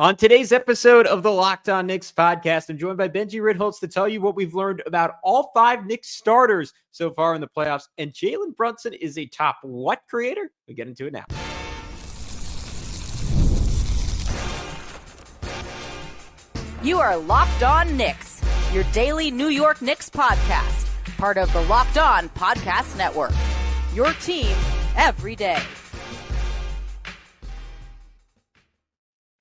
On today's episode of the Locked On Knicks podcast, I'm joined by Benjy Ritholtz to tell you what we've learned about all 5 Knicks starters so far in the playoffs. And Jalen Brunson is a top what creator? We'll get into it now. You are Locked On Knicks, your daily New York Knicks podcast, part of the Locked On Podcast Network. Your team every day.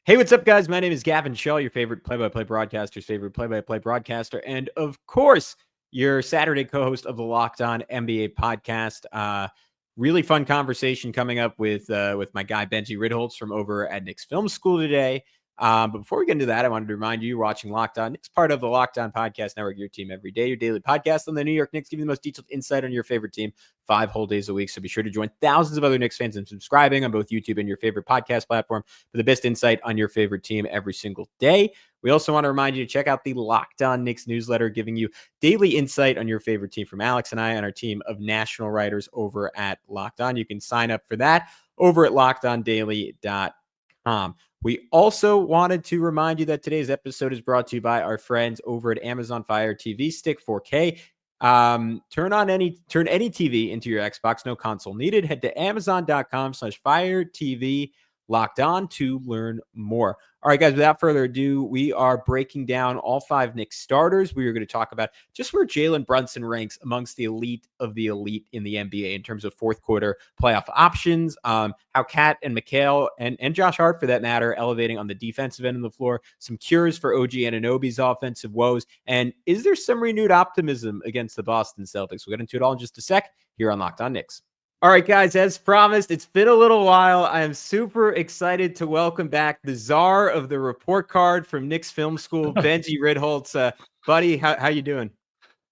Hey, what's up, guys? My name is Gavin Schall, your favorite play-by-play broadcaster's favorite play-by-play broadcaster, and of course, your Saturday co-host of the Locked On NBA podcast. Really fun conversation coming up with my guy Benjy Ritholtz from over at Knicks Film School today. But before we get into that, I wanted to remind you, you're watching Locked On Knicks, part of the Locked On Podcast Network, your team every day, your daily podcast on the New York Knicks, giving you the most detailed insight on your favorite team 5 whole days a week. So be sure to join thousands of other Knicks fans in subscribing on both YouTube and your favorite podcast platform for the best insight on your favorite team every single day. We also want to remind you to check out the Locked On Knicks newsletter, giving you daily insight on your favorite team from Alex and I and our team of national writers over at Locked On. You can sign up for that over at lockedondaily.com. We also wanted to remind you that today's episode is brought to you by our friends over at Amazon Fire TV Stick 4K. Turn any TV into your Xbox, no console needed. Head to amazon.com/Fire TV Locked On to learn more. All right, guys, without further ado, we are breaking down all 5 Knicks starters. We are going to talk about just where Jalen Brunson ranks amongst the elite of the elite in the NBA in terms of fourth quarter playoff options, how Kat and Mikal and Josh Hart, for that matter, elevating on the defensive end of the floor, some cures for OG Anunoby's offensive woes, and is there some renewed optimism against the Boston Celtics? We'll get into it all in just a sec here on Locked On Knicks. All right, guys, as promised, it's been a little while. I am super excited to welcome back the czar of the report card from Knicks Film School, Benjy Ritholtz. Buddy, how you doing?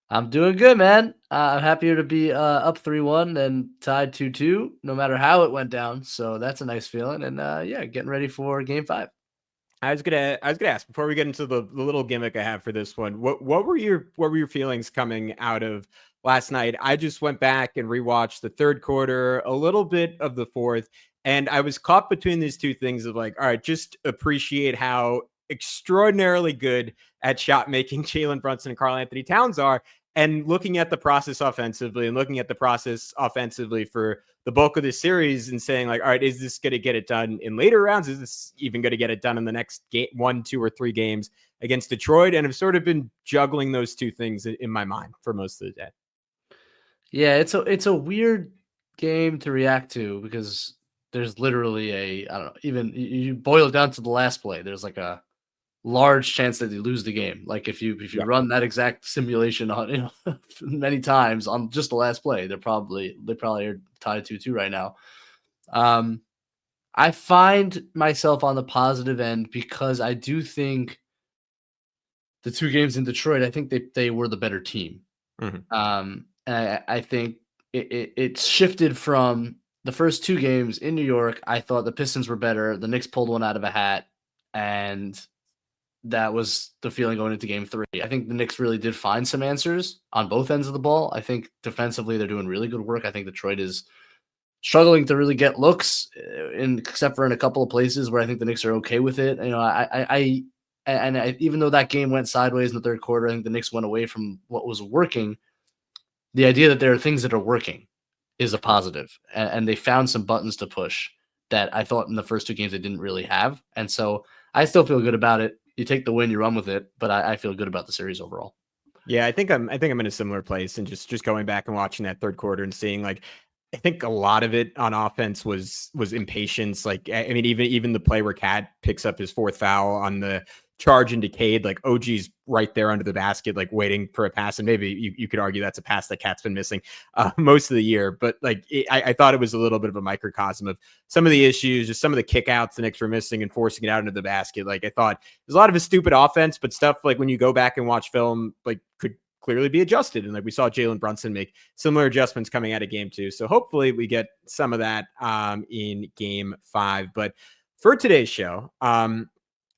I'm doing good, man. I'm happier to be up 3-1 and tied 2-2, no matter how it went down. So that's a nice feeling. And getting ready for Game 5. I was gonna ask before we get into the little gimmick I have for this one. What were your feelings coming out of last night? I just went back and rewatched the third quarter, a little bit of the fourth, and I was caught between these two things of like, all right, just appreciate how extraordinarily good at shot making Jalen Brunson and Karl-Anthony Towns are, and looking at the process offensively for the bulk of this series and saying like, all right, is this going to get it done in later rounds? Is this even going to get it done in the next 1, 2, or 3 games against Detroit? And I've sort of been juggling those two things in my mind for most of the day. Yeah, it's a weird game to react to because there's literally even you boil it down to the last play. There's like a large chance that they lose the game. Like if you run that exact simulation on many times on just the last play, they probably are tied 2-2 right now. I find myself on the positive end because I do think the 2 games in Detroit, I think they were the better team. Mm-hmm. And I think it shifted from the first 2 games in New York. I thought the Pistons were better. The Knicks pulled one out of a hat, and that was the feeling going into Game 3. I think the Knicks really did find some answers on both ends of the ball. I think defensively they're doing really good work. I think Detroit is struggling to really get looks, except for in a couple of places where I think the Knicks are okay with it. Even though that game went sideways in the third quarter, I think the Knicks went away from what was working. The idea that there are things that are working is a positive, and they found some buttons to push that I thought in the first 2 games they didn't really have. And so I still feel good about it. You take the win, you run with it, but I feel good about the series overall. Yeah, I think I'm in a similar place, and just going back and watching that third quarter and seeing like, I think a lot of it on offense was impatience. Like, I mean, even the play where Kat picks up his 4th foul on the charge and Decade, like OG's right there under the basket, like waiting for a pass. And maybe you could argue that's a pass that Kat's been missing most of the year. But like, I thought it was a little bit of a microcosm of some of the issues, just some of the kickouts the Knicks were missing and forcing it out into the basket. Like, I thought there's a lot of a stupid offense, but stuff like when you go back and watch film, like could clearly be adjusted. And like we saw Jalen Brunson make similar adjustments coming out of Game 2. So hopefully we get some of that in Game 5. But for today's show,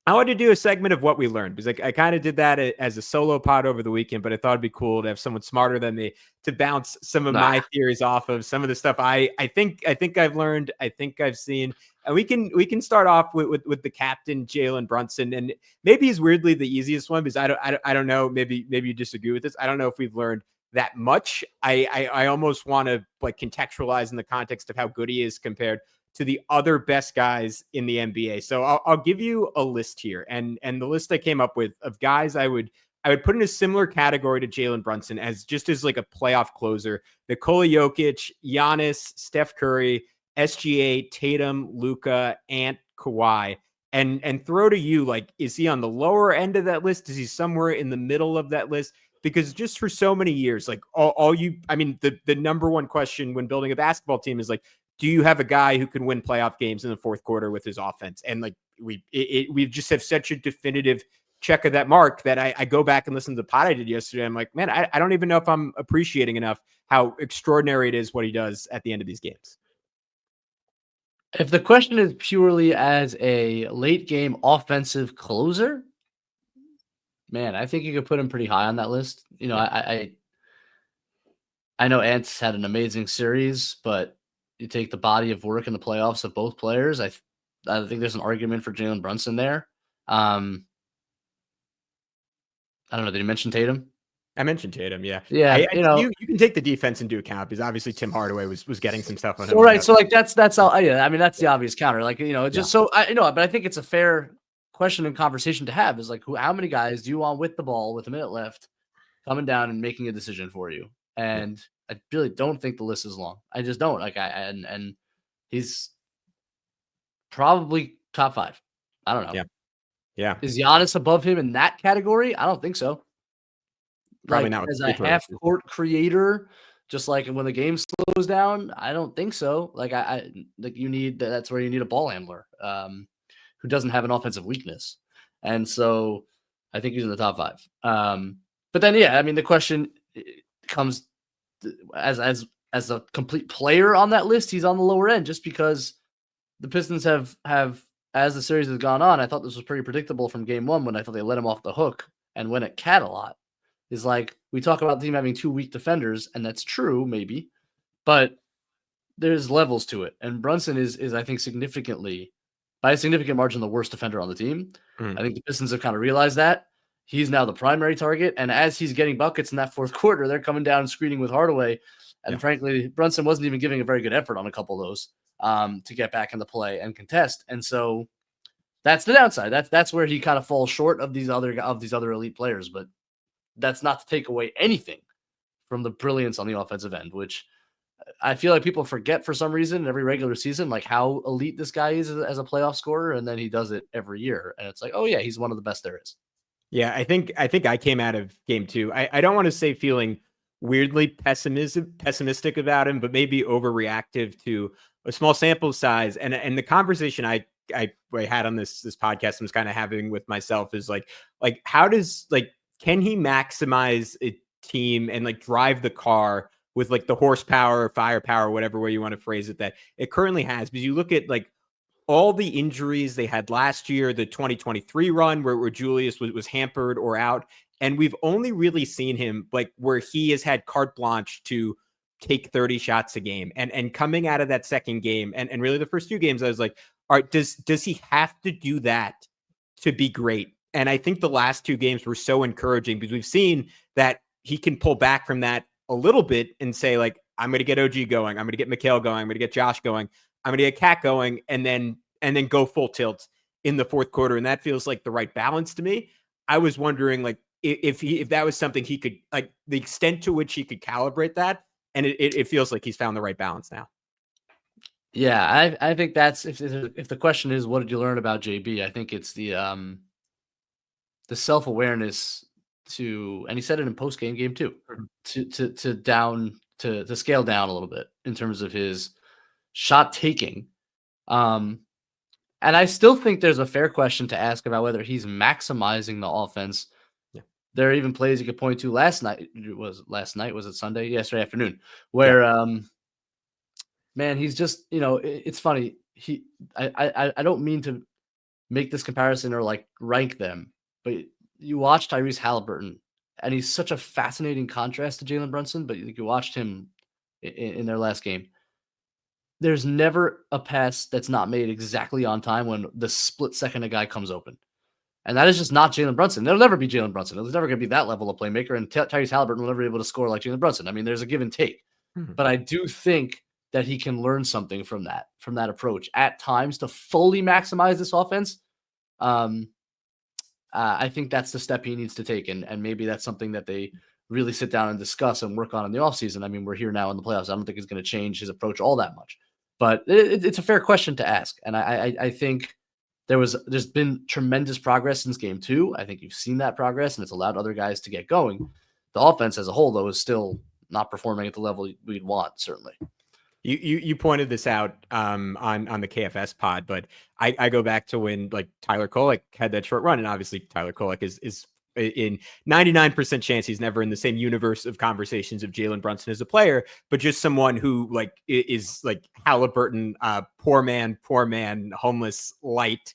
I wanted to do a segment of what we learned because I kind of did that as a solo pod over the weekend, but I thought it'd be cool to have someone smarter than me to bounce some of my theories off of, some of the stuff I think I've learned, I think I've seen. And we can start off with the captain, Jalen Brunson, and maybe he's weirdly the easiest one because I don't know, maybe you disagree with this. I don't know if we've learned that much. I almost want to like contextualize in the context of how good he is compared to the other best guys in the NBA. So I'll give you a list here, and the list I came up with of guys I would put in a similar category to Jalen Brunson as like a playoff closer: Nikola Jokic, Giannis, Steph Curry, SGA, Tatum, Luka, Ant, Kawhi, and throw to you, like, is he on the lower end of that list? Is he somewhere in the middle of that list? Because just for so many years, like the number one question when building a basketball team is like, do you have a guy who can win playoff games in the fourth quarter with his offense? And like we just have such a definitive check of that mark that I go back and listen to the pod I did yesterday. I'm like, man, I don't even know if I'm appreciating enough how extraordinary it is what he does at the end of these games. If the question is purely as a late game offensive closer, man, I think you could put him pretty high on that list. You know, yeah. I know Ant's had an amazing series, but you take the body of work in the playoffs of both players. I think there's an argument for Jalen Brunson there. I don't know. Did you mention Tatum? I mentioned Tatum. Yeah. Yeah. You can take the defense into account because obviously Tim Hardaway was getting some stuff on him. Right. So like that's how, yeah, I mean, that's the obvious counter. Like, just so I but I think it's a fair question and conversation to have is like, how many guys do you want with the ball with a minute left coming down and making a decision for you? And I really don't think the list is long. I just don't. Like and he's probably top 5. I don't know. Yeah. Yeah. Is Giannis above him in that category? I don't think so. Probably like, not as a half court creator, just like when the game slows down. I don't think so. Like I like you need that's where you need a ball handler who doesn't have an offensive weakness. And so I think he's in the top 5. But then, yeah, I mean, the question comes as a complete player on that list, he's on the lower end just because the Pistons have as the series has gone on. I thought this was pretty predictable from game 1 when I thought they let him off the hook and went at Cat a lot. Is like we talk about the team having 2 weak defenders, and that's true, maybe, but there's levels to it. And Brunson is I think by a significant margin the worst defender on the team. I think the Pistons have kind of realized that. He's now the primary target, and as he's getting buckets in that fourth quarter, they're coming down and screening with Hardaway. And frankly, Brunson wasn't even giving a very good effort on a couple of those to get back in the play and contest. And so that's the downside. That's where he kind of falls short of these other elite players. But that's not to take away anything from the brilliance on the offensive end, which I feel like people forget for some reason in every regular season, like how elite this guy is as a playoff scorer. And then he does it every year. And it's like, oh yeah, he's one of the best there is. Yeah, I think I came out of game 2. I don't want to say feeling weirdly pessimistic about him, but maybe overreactive to a small sample size. And the conversation I had on this podcast I was kind of having with myself is like how does can he maximize a team and like drive the car with like the horsepower, firepower, whatever way you want to phrase it that it currently has? Because you look at like all the injuries they had last year, the 2023 run where Julius was hampered or out. And we've only really seen him like where he has had carte blanche to take 30 shots a game. And coming out of that second game and really the first 2 games, I was like, all right, does he have to do that to be great? And I think the last 2 games were so encouraging because we've seen that he can pull back from that a little bit and say, like, I'm going to get OG going. I'm going to get Mikal going. I'm going to get Josh going. I'm going to get Cat going and then go full tilt in the fourth quarter. And that feels like the right balance to me. I was wondering, like, if that was something he could, like, the extent to which he could calibrate that. And it feels like he's found the right balance now. Yeah, I think that's if the question is, what did you learn about JB? I think it's the self-awareness and he said it in post-game game too, to scale down a little bit in terms of his shot taking. And I still think there's a fair question to ask about whether he's maximizing the offense. Yeah. There are even plays you could point to last night. Was it Sunday? Yesterday afternoon, where man, he's just, it's funny. I don't mean to make this comparison or like rank them, but you watch Tyrese Halliburton, and he's such a fascinating contrast to Jalen Brunson. But you watched him in their last game. There's never a pass that's not made exactly on time when the split second a guy comes open. And that is just not Jalen Brunson. There'll never be Jalen Brunson. There's never going to be that level of playmaker, and Tyrese Halliburton will never be able to score like Jalen Brunson. I mean, there's a give and take. But I do think that he can learn something from that approach at times to fully maximize this offense. I think that's the step he needs to take, and maybe that's something that they really sit down and discuss and work on in the offseason. I mean, we're here now in the playoffs. I don't think he's going to change his approach all that much. But it's a fair question to ask. And I think there's been tremendous progress since game 2. I think you've seen that progress, and it's allowed other guys to get going. The offense as a whole, though, is still not performing at the level we'd want, certainly. You pointed this out on the KFS pod, but I go back to when like Tyler Kolek had that short run, and obviously Tyler Kolek is in 99% chance he's never in the same universe of conversations of Jalen Brunson as a player, but just someone who like is like Halliburton, poor man, homeless, light,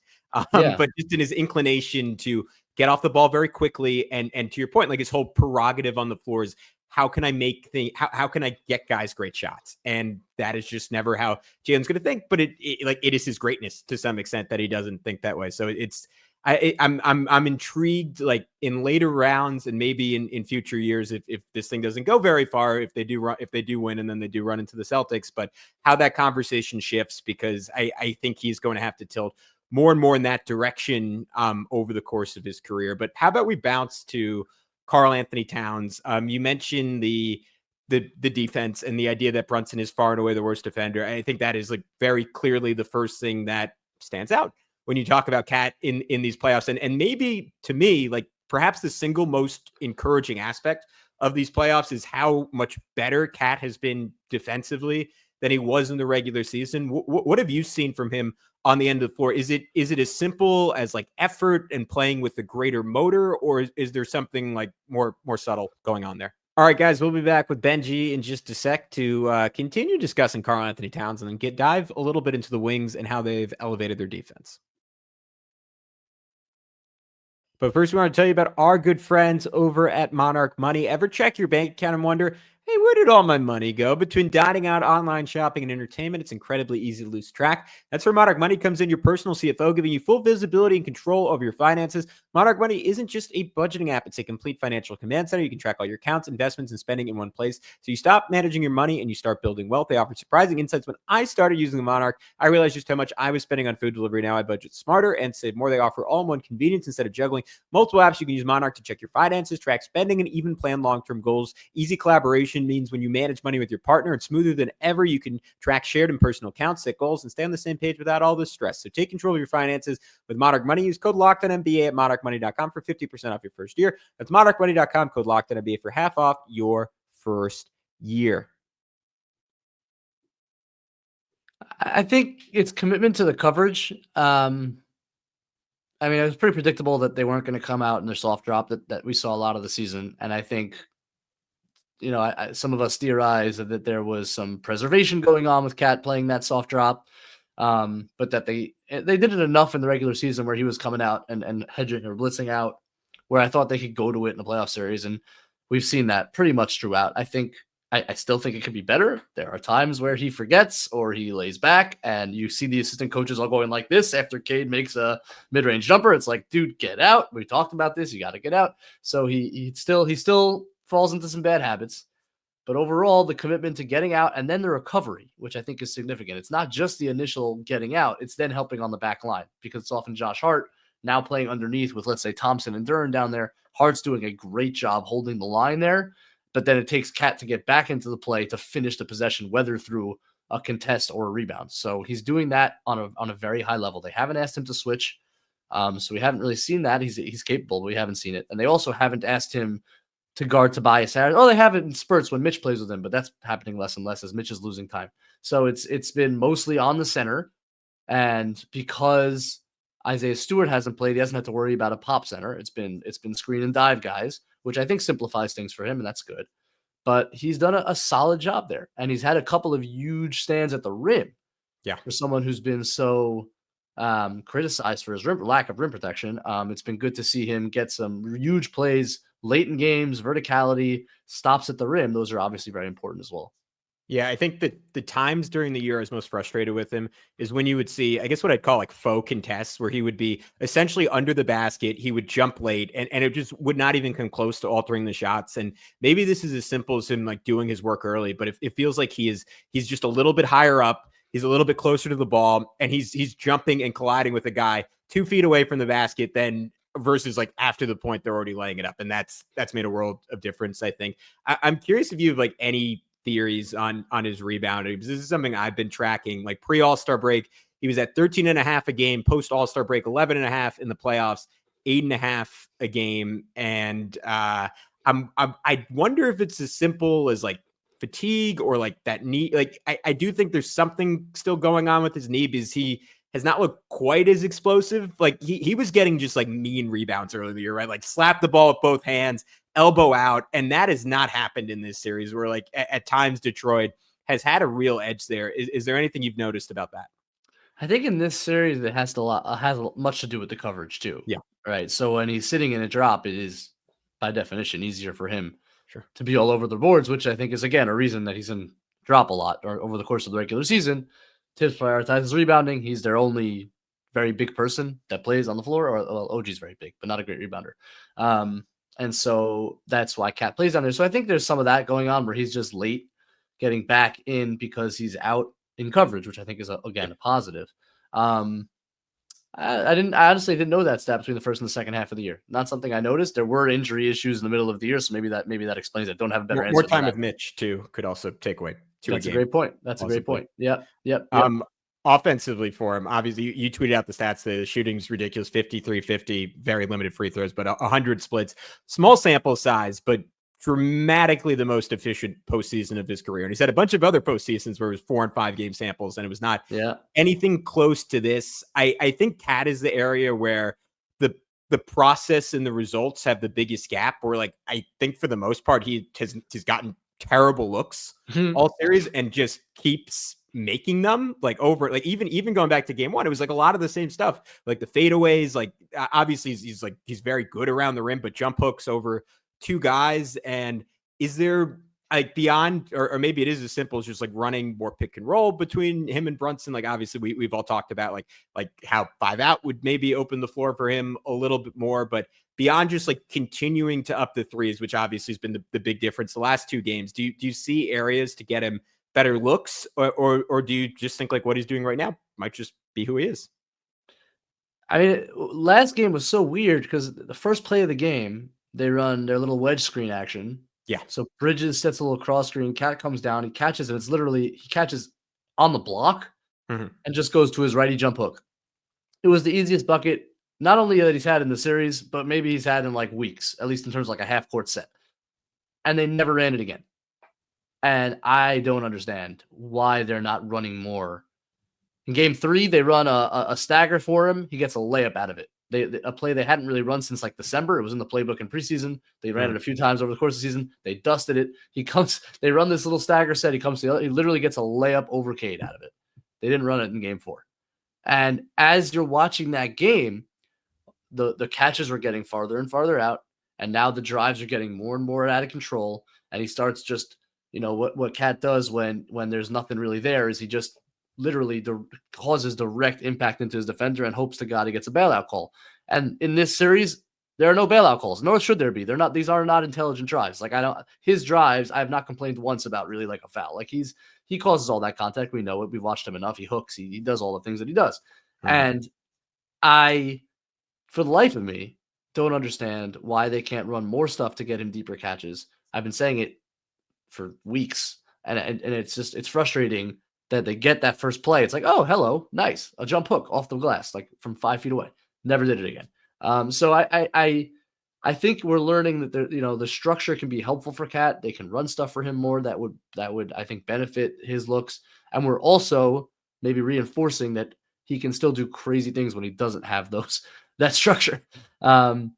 but just in his inclination to get off the ball very quickly. And to your point, like his whole prerogative on the floor is how can I make how can I get guys great shots? And that is just never how Jalen's going to think, but it is his greatness to some extent that he doesn't think that way. So I'm intrigued, like in later rounds and maybe in future years, if this thing doesn't go very far, if they do win and then they do run into the Celtics, but how that conversation shifts, because I think he's going to have to tilt more and more in that direction over the course of his career. But how about we bounce to Karl-Anthony Towns? You mentioned the defense and the idea that Brunson is far and away the worst defender. I think that is like very clearly the first thing that stands out when you talk about Cat in these playoffs. And maybe to me, like perhaps the single most encouraging aspect of these playoffs is how much better Cat has been defensively than he was in the regular season. What have you seen from him on the end of the floor? Is it as simple as like effort and playing with a greater motor, or is there something like more subtle going on there? All right, guys, we'll be back with Benjy in just a sec to continue discussing Karl-Anthony Towns and then dive a little bit into the Wings and how they've elevated their defense. But first, we want to tell you about our good friends over at Monarch Money. Ever check your bank account and wonder, hey, where did all my money go? Between dining out, online shopping, and entertainment, it's incredibly easy to lose track. That's where Monarch Money comes in, your personal CFO, giving you full visibility and control over your finances. Monarch Money isn't just a budgeting app. It's a complete financial command center. You can track all your accounts, investments, and spending in one place. So you stop managing your money and you start building wealth. They offer surprising insights. When I started using the Monarch, I realized just how much I was spending on food delivery. Now I budget smarter and save more. They offer all-in-one convenience instead of juggling multiple apps. You can use Monarch to check your finances, track spending, and even plan long-term goals. Easy collaboration means when you manage money with your partner, it's smoother than ever. You can track shared and personal accounts, set goals, and stay on the same page without all the stress. So take control of your finances with Monarch Money. Use code LOCKEDONNBA at monarchmoney.com for 50% off your first year. That's monarchmoney.com, code LOCKEDONNBA for half off your first year. I think it's commitment to the coverage. I mean, it was pretty predictable that they weren't going to come out in their soft drop that we saw a lot of the season. And I think, some of us theorized that there was some preservation going on with Cat playing that soft drop, but that they did it enough in the regular season where he was coming out and hedging or blitzing out, where I thought they could go to it in the playoff series. And we've seen that pretty much throughout. I still think it could be better. There are times where he forgets or he lays back, and you see the assistant coaches all going like this after Cade makes a mid-range jumper. It's like, dude, get out. We talked about this. You got to get out. So he still falls into some bad habits. But overall, the commitment to getting out and then the recovery, which I think is significant. It's not just the initial getting out. It's then helping on the back line, because it's often Josh Hart now playing underneath with, let's say, Thompson and Duren down there. Hart's doing a great job holding the line there. But then it takes Cat to get back into the play to finish the possession, whether through a contest or a rebound. So he's doing that on a very high level. They haven't asked him to switch. So we haven't really seen that. He's capable, but we haven't seen it. And they also haven't asked him to guard Tobias Harris. Oh, they have it in spurts when Mitch plays with him, but that's happening less and less as Mitch is losing time. So it's been mostly on the center. And because Isaiah Stewart hasn't played, he hasn't had to worry about a pop center. It's been screen and dive guys, which I think simplifies things for him, and that's good. But he's done a solid job there, and he's had a couple of huge stands at the rim. Yeah, for someone who's been so criticized for his lack of rim protection. It's been good to see him get some huge plays late in games, verticality, stops at the rim. Those are obviously very important as well. Yeah, I think that the times during the year I was most frustrated with him is when you would see, I guess what I'd call like faux contests, where he would be essentially under the basket, he would jump late, and it just would not even come close to altering the shots. And maybe this is as simple as him like doing his work early, but it feels like he's just a little bit higher up, he's a little bit closer to the ball, and he's jumping and colliding with a guy 2 feet away from the basket, then versus like after the point they're already laying it up. And that's made a world of difference, I think. I'm curious if you have like any theories on his rebounding, because this is something I've been tracking. Like pre All-Star break, he was at 13.5 a game. Post All-Star break, 11.5 in the playoffs, 8.5 a game. And I wonder if it's as simple as like fatigue or like that knee. Like I do think there's something still going on with his knee, because he has not looked quite as explosive. Like he was getting just like mean rebounds earlier in the year, right? Like slap the ball with both hands, elbow out. And that has not happened in this series, where like at times Detroit has had a real edge there. Is there anything you've noticed about that? I think in this series, it has much to do with the coverage too. Yeah. Right. So when he's sitting in a drop, it is by definition easier for him to be all over the boards, which I think is, again, a reason that he's in drop a lot or over the course of the regular season. Tibbs prioritizes rebounding. He's their only very big person that plays on the floor. Or well, OG's very big, but not a great rebounder. And so that's why Cat plays down there. So I think there's some of that going on where he's just late getting back in because he's out in coverage, which I think is again a positive. I honestly didn't know that stat between the first and the second half of the year. Not something I noticed. There were injury issues in the middle of the year, so maybe that explains it. Don't have a better answer. More time with Mitch too could also take away. That's a great point. That's a great point. Yep. Offensively for him, obviously you tweeted out the stats. The shooting's ridiculous, 53-50, very limited free throws, but 100 splits, small sample size, but dramatically the most efficient postseason of his career. And he's had a bunch of other postseasons where it was 4 and 5 game samples, and it was not anything close to this. I think Cat is the area where the process and the results have the biggest gap, where like I think for the most part he's gotten terrible looks all series and just keeps making them like over, like even going back to game one, it was like a lot of the same stuff, like the fadeaways, like obviously he's very good around the rim, but jump hooks over 2 guys. And is there like beyond, or maybe it is as simple as just like running more pick and roll between him and Brunson? Like obviously we've all talked about like how 5 out would maybe open the floor for him a little bit more, but beyond just like continuing to up the threes, which obviously has been the big difference the last 2 games, do you see areas to get him better looks, or do you just think like what he's doing right now might just be who he is? I mean, last game was so weird because the first play of the game, they run their little wedge screen action. Yeah. So Bridges sets a little cross screen, Cat comes down, he catches it. It's literally, he catches on the block and just goes to his righty jump hook. It was the easiest bucket, not only that he's had in the series, but maybe he's had in like weeks, at least in terms of like a half court set. And they never ran it again. And I don't understand why they're not running more. In game 3, they run a stagger for him. He gets a layup out of it. A play they hadn't really run since like December. It was in the playbook in preseason. They ran it a few times over the course of the season. They dusted it. They run this little stagger set. He literally gets a layup over Cade out of it. They didn't run it in game 4. And as you're watching that game, the catches were getting farther and farther out. And now the drives are getting more and more out of control. And he starts just, what Cat does when there's nothing really there is he just literally causes direct impact into his defender and hopes to God he gets a bailout call. And in this series, there are no bailout calls, nor should there be. These are not intelligent drives. Like his drives, I have not complained once about really like a foul. Like he causes all that contact. We know it. We've watched him enough. He hooks. He does all the things that he does. And I, for the life of me, don't understand why they can't run more stuff to get him deeper catches. I've been saying it for weeks, and it's frustrating that they get that first play. It's like, oh, hello, nice, a jump hook off the glass, like from 5 feet away. Never did it again. So I think we're learning that the structure can be helpful for Cat. They can run stuff for him more that would I think benefit his looks, and we're also maybe reinforcing that he can still do crazy things when he doesn't have that structure. And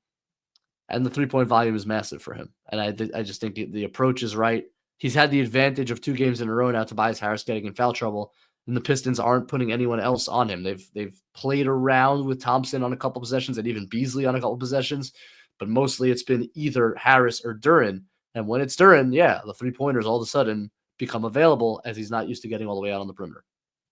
the 3-point volume is massive for him, and I just think the approach is right. He's had the advantage of 2 games in a row now, Tobias Harris getting in foul trouble. and the Pistons aren't putting anyone else on him. They've played around with Thompson on a couple possessions and even Beasley on a couple possessions, but mostly it's been either Harris or Duren. And when it's Duren, yeah, the 3-pointers all of a sudden become available as he's not used to getting all the way out on the perimeter.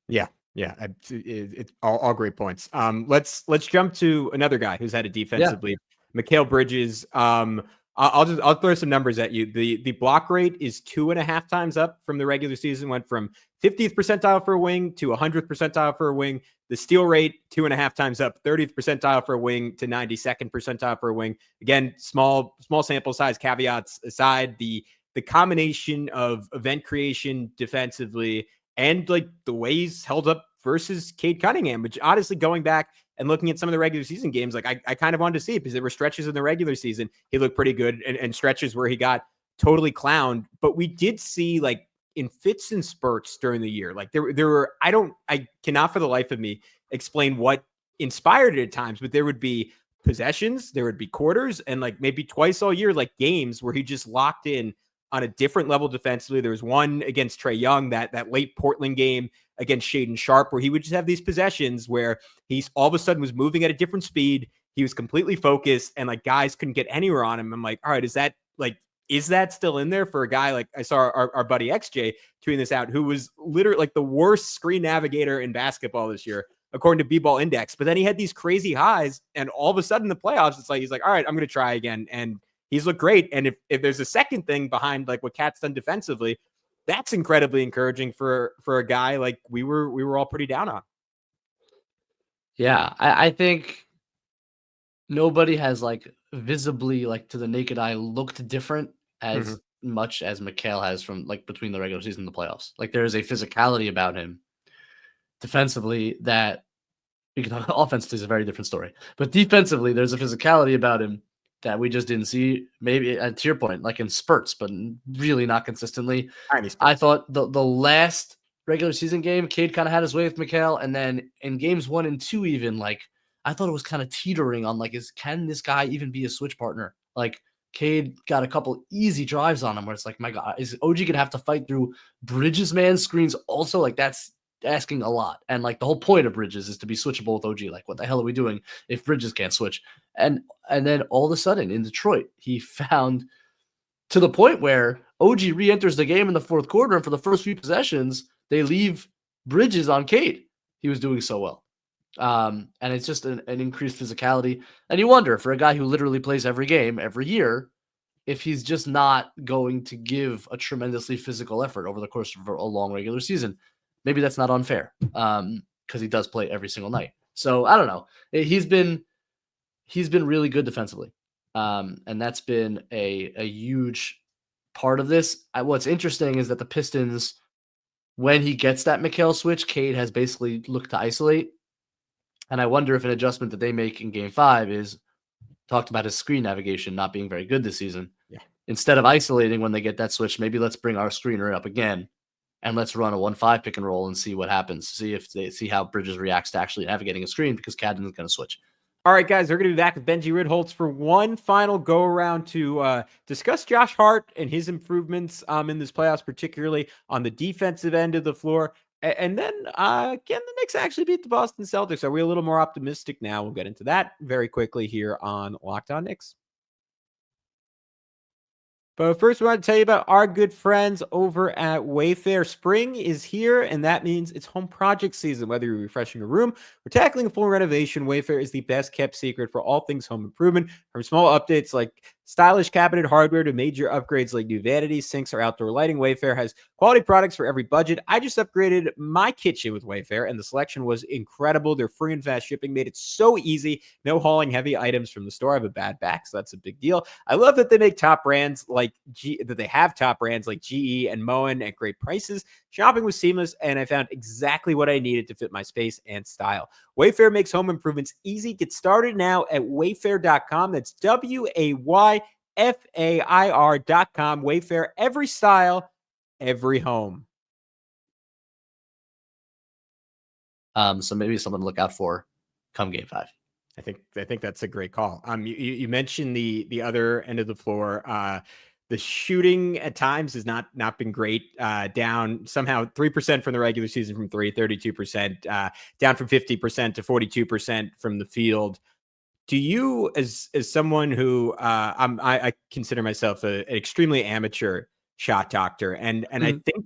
Yeah. It's all great points. Let's jump to another guy who's had a defensive lead, Mikal Bridges. I'll throw some numbers at you. The block rate is 2.5 times up from the regular season. Went from 50th percentile for a wing to 100th percentile for a wing. The steal rate 2.5 times up, 30th percentile for a wing to 92nd percentile for a wing. Again, small sample size caveats aside, the combination of event creation defensively and like the way he's held up versus Cade Cunningham, which honestly, going back and looking at some of the regular season games, like I kind of wanted to see it because there were stretches in the regular season he looked pretty good and stretches where he got totally clowned. But we did see like in fits and spurts during the year, like there were, I cannot for the life of me explain what inspired it at times, but there would be possessions, there would be quarters, and like maybe twice all year, like games where he just locked in on a different level defensively. There was one against Trae Young, that late Portland game against Shaedon Sharpe, where he would just have these possessions where he's all of a sudden was moving at a different speed. He was completely focused and like guys couldn't get anywhere on him. I'm like, all right, is that still in there for a guy like I saw our buddy XJ tweeting this out, who was literally like the worst screen navigator in basketball this year, according to B-Ball Index. But then he had these crazy highs, and all of a sudden in the playoffs, it's like he's like, all right, I'm going to try again. And he's looked great. And if there's a second thing behind like what Cat's done defensively, that's incredibly encouraging for a guy like we were all pretty down on. Yeah, I think nobody has like visibly, like to the naked eye, looked different as much as Mikal has from like between the regular season and the playoffs. Like there is a physicality about him defensively that offensively is a very different story, but defensively there's a physicality about him that we just didn't see, maybe to your point, like in spurts, but really not consistently. I thought the last regular season game, Cade kind of had his way with Mikal, and then in games 1 and 2, even like I thought it was kind of teetering on like, can this guy even be a switch partner? Like Cade got a couple easy drives on him where it's like, my God, is OG gonna have to fight through Bridges man screens also? Like that's asking a lot. And like the whole point of Bridges is to be switchable with OG. Like what the hell are we doing if Bridges can't switch? And then all of a sudden in Detroit, he found to the point where OG re-enters the game in the fourth quarter, and for the first few possessions, they leave Bridges on Cade. He was doing so well. And it's just an increased physicality. And you wonder, for a guy who literally plays every game, every year, if he's just not going to give a tremendously physical effort over the course of a long regular season. Maybe that's not unfair because he does play every single night. So I don't know. He's been really good defensively. And that's been a huge part of this. What's interesting is that the Pistons, when he gets that Mikal switch, Cade has basically looked to isolate. And I wonder if an adjustment that they make in game 5 is talked about his screen navigation not being very good this season. Yeah. Instead of isolating when they get that switch, maybe let's bring our screener up again and let's run a 1-5 pick and roll and see what happens. See how Bridges reacts to actually navigating a screen, because Cadden is going to switch. All right, guys, we're going to be back with Benjy Ritholtz for one final go around to discuss Josh Hart and his improvements in this playoffs, particularly on the defensive end of the floor. And then can the Knicks actually beat the Boston Celtics? Are we a little more optimistic now? We'll get into that very quickly here on Locked On Knicks. But first, we want to tell you about our good friends over at Wayfair. Spring is here, and that means it's home project season. Whether you're refreshing a room or tackling a full renovation, Wayfair is the best-kept secret for all things home improvement. From small updates like stylish cabinet hardware to major upgrades like new vanities, sinks, or outdoor lighting, Wayfair has quality products for every budget. I just upgraded my kitchen with Wayfair, and the selection was incredible. Their free and fast shipping made it so easy. No hauling heavy items from the store. I have a bad back, so that's a big deal. I love that they make top brands like GE and Moen at great prices. Shopping was seamless, and I found exactly what I needed to fit my space and style. Wayfair makes home improvements easy. Get started now at wayfair.com. That's WAYFAIR.com. Wayfair, every style, every home. So maybe something to look out for come game 5. I think that's a great call. You mentioned the other end of the floor. The shooting at times has not been great. Down somehow 3% from the regular season from 3, 32%, down from 50% to 42% from the field. Do you, as someone who I consider myself an extremely amateur shot doctor, and I think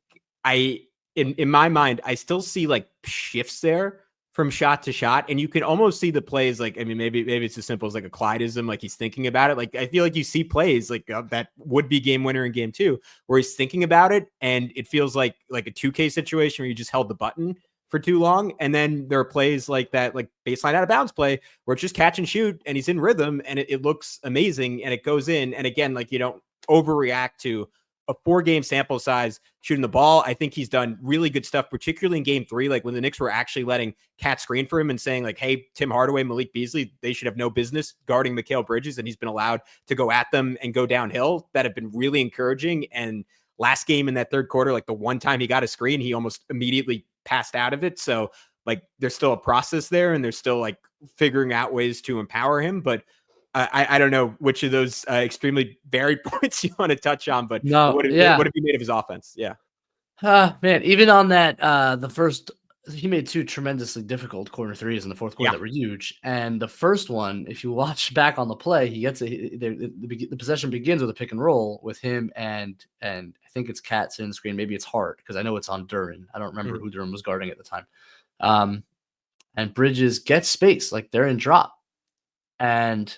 in my mind I still see like shifts there from shot to shot, and you can almost see the plays. Like, I mean, maybe it's as simple as like a Clydeism, like he's thinking about it. Like, I feel like you see plays like that would be game winner in game 2 where he's thinking about it, and it feels like a 2K situation where you just held the button for too long. And then there are plays like that, like baseline out of bounds play where it's just catch and shoot and he's in rhythm and it looks amazing and it goes in. And again, like, you don't overreact to a 4-game sample size shooting the ball. I think he's done really good stuff, particularly in game 3, like when the Knicks were actually letting Cat screen for him and saying like, hey, Tim Hardaway, Malik Beasley, they should have no business guarding Mikal Bridges. And he's been allowed to go at them and go downhill. That have been really encouraging. And last game in that third quarter, like the one time he got a screen, he almost immediately passed out of it. So like there's still a process there and there's still like figuring out ways to empower him. But I don't know which of those extremely varied points you want to touch on, but what have you made of his offense? Yeah. Man, even on that, the first, he made 2 tremendously difficult corner threes in the fourth quarter that were huge. And the first one, if you watch back on the play, he gets the possession begins with a pick and roll with him and I think it's Cat sitting screen. Maybe it's Hart because I know it's on Duren. I don't remember who Duren was guarding at the time. And Bridges gets space, like they're in drop. And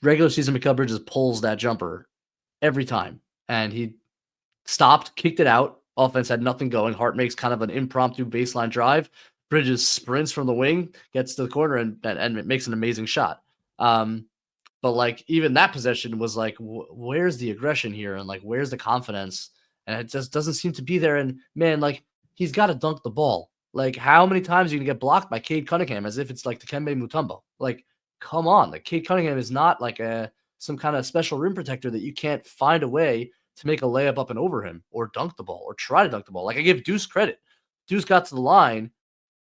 regular season Mikal Bridges pulls that jumper every time. And he stopped, kicked it out. Offense had nothing going. Hart makes kind of an impromptu baseline drive. Bridges sprints from the wing, gets to the corner, and makes an amazing shot. But like even that possession was like, where's the aggression here? And like, where's the confidence? And it just doesn't seem to be there. And man, like he's got to dunk the ball. Like how many times are you going to get blocked by Cade Cunningham as if it's like Dikembe Mutombo? Like, come on. Like Cade Cunningham is not like some kind of special rim protector that you can't find a way to make a layup up and over him or dunk the ball or try to dunk the ball. Like I give Deuce credit. Deuce got to the line.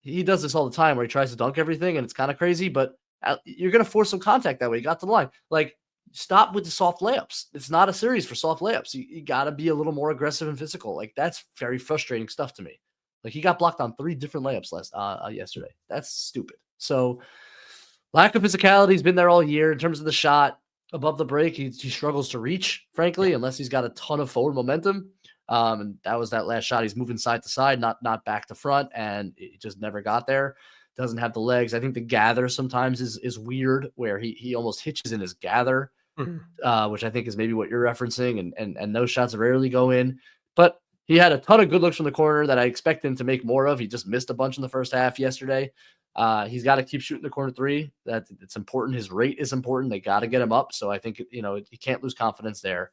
He does this all the time where he tries to dunk everything and it's kind of crazy, but you're going to force some contact that way. He got to the line. Like stop with the soft layups. It's not a series for soft layups. You got to be a little more aggressive and physical. Like that's very frustrating stuff to me. Like he got blocked on 3 different layups yesterday. That's stupid. So lack of physicality has been there all year in terms of the shot. Above the break, he struggles to reach, frankly, unless he's got a ton of forward momentum. And that was that last shot. He's moving side to side, not back to front, and it just never got there. Doesn't have the legs. I think the gather sometimes is weird, where he almost hitches in his gather, which I think is maybe what you're referencing, and those shots rarely go in. But he had a ton of good looks from the corner that I expect him to make more of. He just missed a bunch in the first half yesterday. He's got to keep shooting the corner 3. It's important. His rate is important. They got to get him up. So I think, he can't lose confidence there.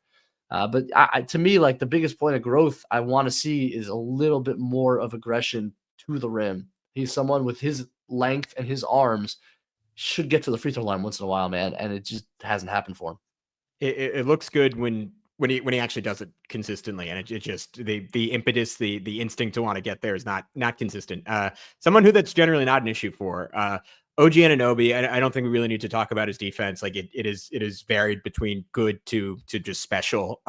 But to me, like the biggest point of growth I want to see is a little bit more of aggression to the rim. He's someone with his length and his arms should get to the free throw line once in a while, man. And it just hasn't happened for him. It looks good when he actually does it consistently, and it just the impetus, the instinct to want to get there is not consistent. Someone that's generally not an issue for OG Anunoby. I don't think we really need to talk about his defense. Like it is varied between good to just special.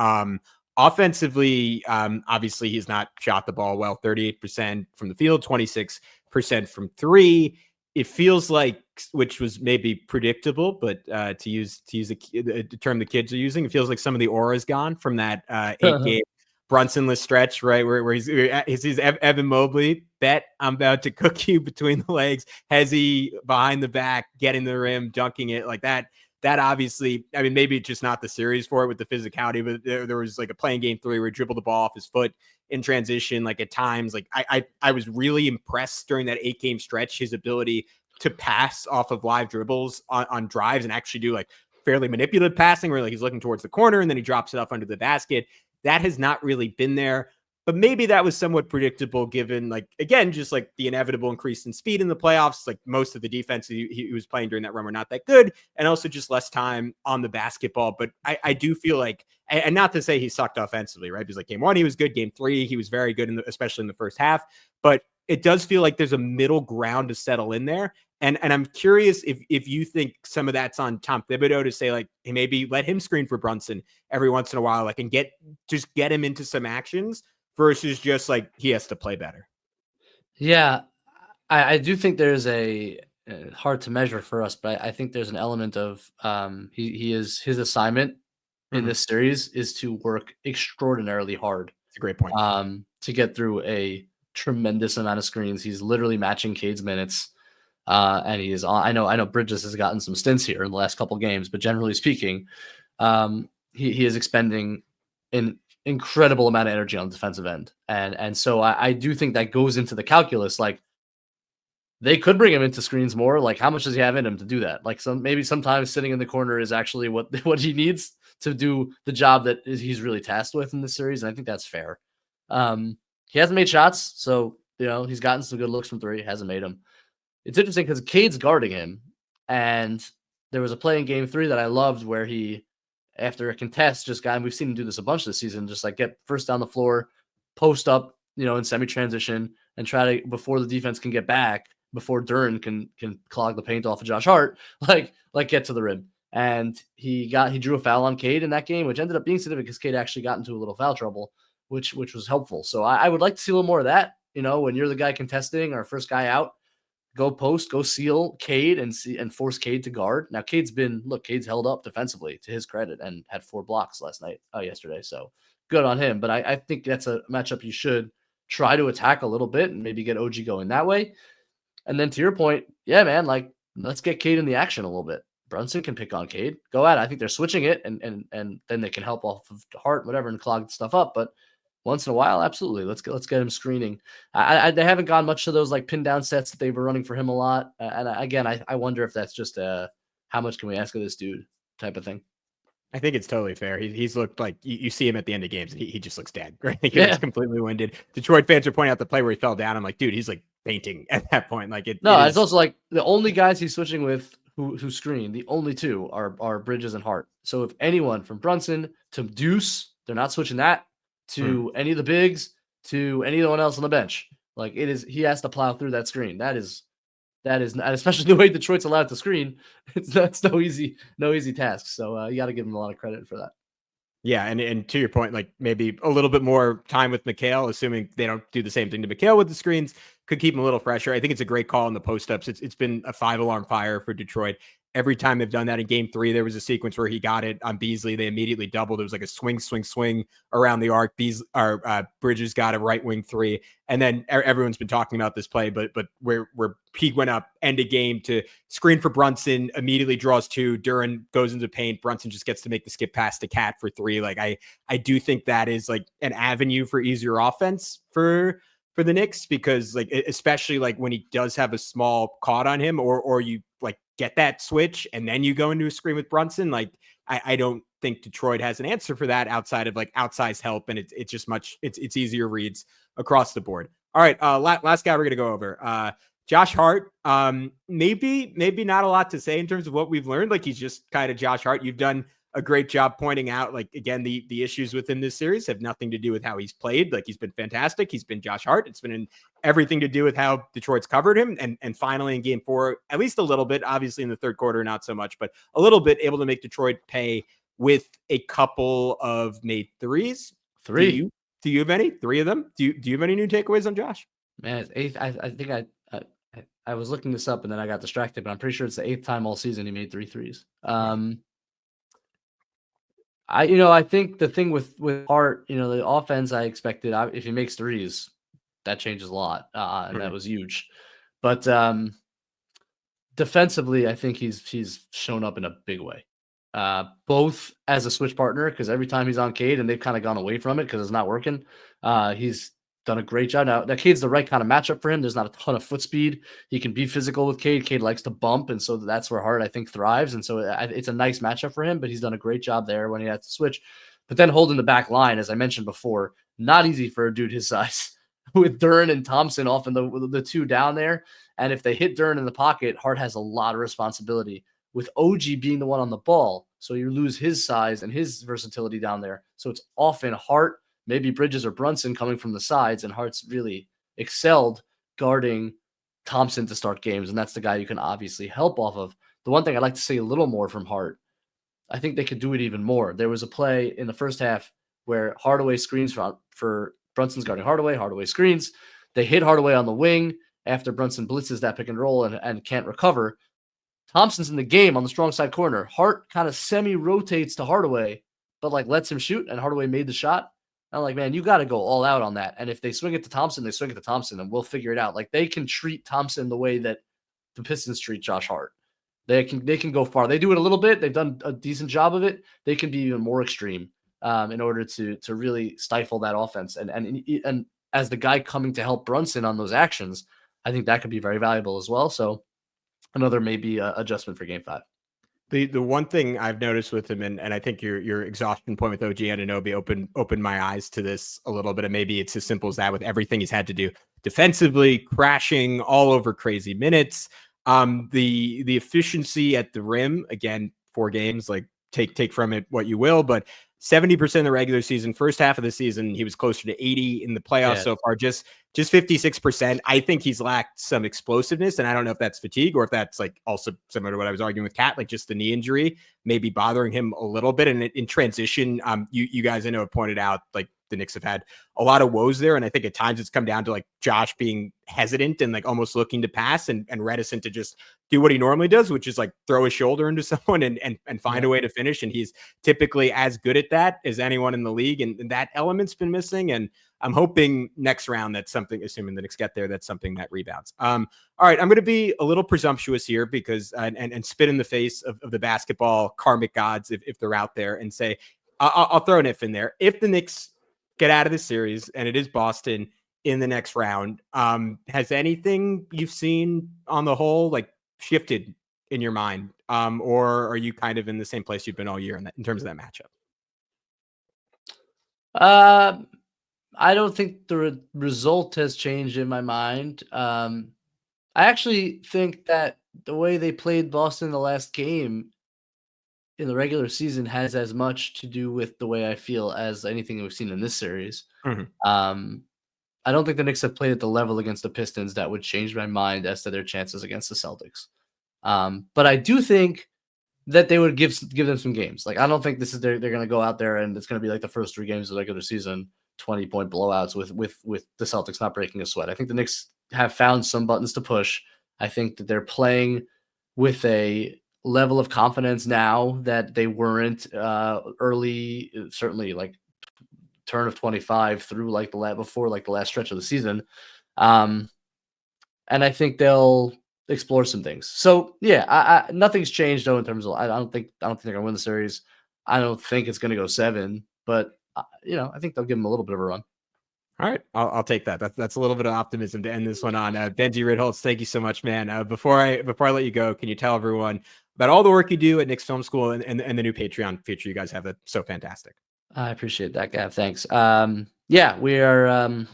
Offensively, obviously he's not shot the ball well. 38% from the field, 26% from 3. It feels like, which was maybe predictable, but to use the term the kids are using, it feels like some of the aura is gone from that 8-game Brunsonless stretch, right? Where he's Evan Mobley, bet I'm about to cook you between the legs, Hezzy behind the back, getting the rim, dunking it like that. That obviously, I mean, maybe it's just not the series for it with the physicality, but there was like a play in game 3 where he dribbled the ball off his foot in transition. Like at times, like I was really impressed during that 8-game stretch, his ability to pass off of live dribbles on drives and actually do like fairly manipulative passing where like he's looking towards the corner and then he drops it off under the basket. That has not really been there. But maybe that was somewhat predictable given, like, again, just like the inevitable increase in speed in the playoffs. Like most of the defense he was playing during that run were not that good, and also just less time on the basketball. But I do feel like, and not to say he sucked offensively, right? Because like game 1, he was good. Game 3, he was very good, especially in the first half. But it does feel like there's a middle ground to settle in there. And I'm curious if you think some of that's on Tom Thibodeau to say, like, hey, maybe let him screen for Brunson every once in a while, like, and get him into some actions versus just like he has to play better. Yeah, I do think there's a hard to measure for us, but I think there's an element of his assignment in this series is to work extraordinarily hard. It's a great point. To get through a tremendous amount of screens. He's literally matching Cade's minutes. And he is on. I know Bridges has gotten some stints here in the last couple games, but generally speaking, he is expending an incredible amount of energy on the defensive end. And so I do think that goes into the calculus. Like, they could bring him into screens more. Like, how much does he have in him to do that? Like, maybe sometimes sitting in the corner is actually what he needs to do the job that he's really tasked with in this series. And I think that's fair. He hasn't made shots, so he's gotten some good looks from three. Hasn't made them. It's interesting because Cade's guarding him, and there was a play in game 3 that I loved where he, after a contest, just got, and we've seen him do this a bunch this season, just like get first down the floor, post up, in semi-transition, and try to, before the defense can get back, before Duren can clog the paint off of Josh Hart, like get to the rim. And he drew a foul on Cade in that game, which ended up being significant because Cade actually got into a little foul trouble, which was helpful. So I would like to see a little more of that. When you're the guy contesting or first guy out, go post, go seal Cade and force Cade to guard. Now Cade's held up defensively to his credit and had 4 blocks yesterday. So good on him. But I think that's a matchup you should try to attack a little bit and maybe get OG going that way. And then to your point, yeah, man, like, let's get Cade in the action a little bit. Brunson can pick on Cade. Go at it. I think they're switching it and then they can help off of Hart, whatever, and clog stuff up. But once in a while, absolutely. Let's get him screening. They haven't gone much to those like pin down sets that they were running for him a lot. And again, I wonder if that's just how much can we ask of this dude type of thing. I think it's totally fair. He's looked like you see him at the end of games and he just looks dead. Right? He's completely winded. Detroit fans are pointing out the play where he fell down. I'm like, dude, he's like fainting at that point. Like it's also like the only guys he's switching with who screen, the only two are Bridges and Hart. So if anyone from Brunson to Deuce, they're not switching that to any of the bigs, to anyone else on the bench. Like he has to plow through that screen. That is not, especially the way Detroit's allowed to screen. That's no easy task. So you got to give him a lot of credit for that. Yeah, and to your point, like maybe a little bit more time with Mikal, assuming they don't do the same thing to Mikal with the screens, could keep him a little fresher. I think it's a great call in the post-ups. It's been a 5-alarm fire for Detroit. Every time they've done that in game 3, there was a sequence where he got it on Beasley. They immediately doubled. It was like a swing around the arc. Bridges got a right wing 3. And then everyone's been talking about this play, but where he went up end of game to screen for Brunson, immediately draws 2. Duren goes into paint. Brunson just gets to make the skip pass to Cat for 3. Like I do think that is like an avenue for easier offense for the Knicks, because like, especially like when he does have a small caught on him or you like get that switch and then you go into a screen with Brunson. Like I don't think Detroit has an answer for that outside of like outsized help. And it's just it's easier reads across the board. All right. Last guy we're going to go over, Josh Hart. Maybe not a lot to say in terms of what we've learned. Like he's just kind of Josh Hart. You've done a great job pointing out, like, again, the issues within this series have nothing to do with how he's played. Like he's been fantastic. He's been Josh Hart. It's been in everything to do with how Detroit's covered him. And finally in game 4, at least a little bit, obviously in the third quarter, not so much, but a little bit able to make Detroit pay with a couple of made threes. 3. Do you have any? 3 of them? Do you have any new takeaways on Josh? Man, it's 8th. I think I was looking this up and then I got distracted, but I'm pretty sure it's the 8th time all season he made 3 threes. I think the thing with Hart, the offense, I expected, if he makes threes, that changes a lot. And that was huge. But defensively, I think he's shown up in a big way. Both as a switch partner, because every time he's on Cade and they've kind of gone away from it because it's not working, he's done a great job. Now Cade's the right kind of matchup for him. There's not a ton of foot speed. He can be physical with Cade. Cade likes to bump, and so that's where Hart, I think, thrives. And so it's a nice matchup for him, but he's done a great job there when he has to switch. But then holding the back line, as I mentioned before, not easy for a dude his size with Duren and Thompson often the 2 down there. And if they hit Duren in the pocket, Hart has a lot of responsibility with OG being the one on the ball. So you lose his size and his versatility down there. So it's often Hart, maybe Bridges or Brunson coming from the sides, and Hart's really excelled guarding Thompson to start games, and that's the guy you can obviously help off of. The one thing I'd like to see a little more from Hart, I think they could do it even more. There was a play in the first half where Hardaway screens for Brunson's guarding Hardaway. Hardaway screens. They hit Hardaway on the wing after Brunson blitzes that pick and roll and can't recover. Thompson's in the game on the strong side corner. Hart kind of semi-rotates to Hardaway, but like lets him shoot, and Hardaway made the shot. I'm like, man, you got to go all out on that. And if they swing it to Thompson, they swing it to Thompson, and we'll figure it out. Like, they can treat Thompson the way that the Pistons treat Josh Hart. They can go far. They do it a little bit. They've done a decent job of it. They can be even more extreme in order to really stifle that offense. And as the guy coming to help Brunson on those actions, I think that could be very valuable as well. So another maybe adjustment for Game 5. The one thing I've noticed with him, and I think your exhaustion point with OG Anunoby opened my eyes to this a little bit, and maybe it's as simple as that with everything he's had to do defensively, crashing all over crazy minutes. The efficiency at the rim, again, 4 games, like take from it what you will, but 70% of the regular season, first half of the season, he was closer to 80 in the playoffs so far, just 56%. I think he's lacked some explosiveness, and I don't know if that's fatigue or if that's like also similar to what I was arguing with Kat, like just the knee injury maybe bothering him a little bit. And in transition, you guys I know have pointed out like the Knicks have had a lot of woes there, and I think at times it's come down to like Josh being hesitant and like almost looking to pass and reticent to just do what he normally does, which is like throw his shoulder into someone and find a way to finish. And he's typically as good at that as anyone in the league, and that element's been missing. And I'm hoping next round that's something, assuming the Knicks get there, that's something that rebounds. All right, I'm going to be a little presumptuous here because and spit in the face of the basketball karmic gods if they're out there, and say I'll throw an if in there. If the Knicks get out of the series and it is Boston in the next round, has anything you've seen on the whole like shifted in your mind, or are you kind of in the same place you've been all year in terms of that matchup? I don't think the result has changed in my mind. I actually think that the way they played Boston the last game in the regular season has as much to do with the way I feel as anything we've seen in this series. Mm-hmm. I don't think the Knicks have played at the level against the Pistons that would change my mind as to their chances against the Celtics. But I do think that they would give them some games. Like, I don't think this is they're going to go out there and it's going to be like the first 3 games of the regular season, 20-point blowouts with the Celtics not breaking a sweat. I think the Knicks have found some buttons to push. I think that they're playing with a level of confidence now that they weren't early, certainly like turn of 25 through like before the last stretch of the season. And I think they'll explore some things. So yeah, nothing's changed though in terms of I don't think they're gonna win the series. I don't think it's gonna go 7, but I think they'll give them a little bit of a run. All right, I'll take that. That's a little bit of optimism to end this one on. Benjy Ritholtz, thank you so much, man. Before I let you go, can you tell everyone about all the work you do at Knicks Film School and the new Patreon feature you guys have that's so fantastic? I appreciate that, Gav. Thanks. Yeah, we are.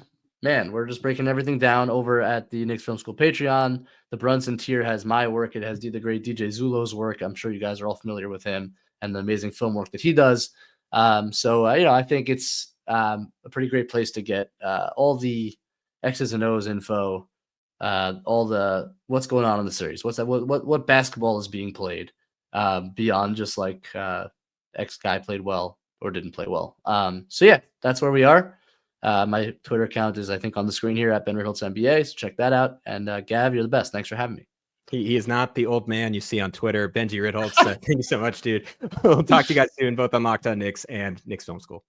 We're just breaking everything down over at the Knicks Film School Patreon. The Brunson tier has my work. It has the great DJ Zulo's work. I'm sure you guys are all familiar with him and the amazing film work that he does. I think it's a pretty great place to get all the X's and O's info, all the what's going on in the series, what basketball is being played, beyond just like X guy played well or didn't play well. So yeah, that's where we are. My Twitter account is I think on the screen here at Ben Ritholtz NBA. So check that out. And Gav, you're the best. Thanks for having me. He is not the old man you see on Twitter. Benjy Ritholtz. Thank you so much, dude. We'll talk to you guys soon, both on Locked On Knicks and Knicks Film School.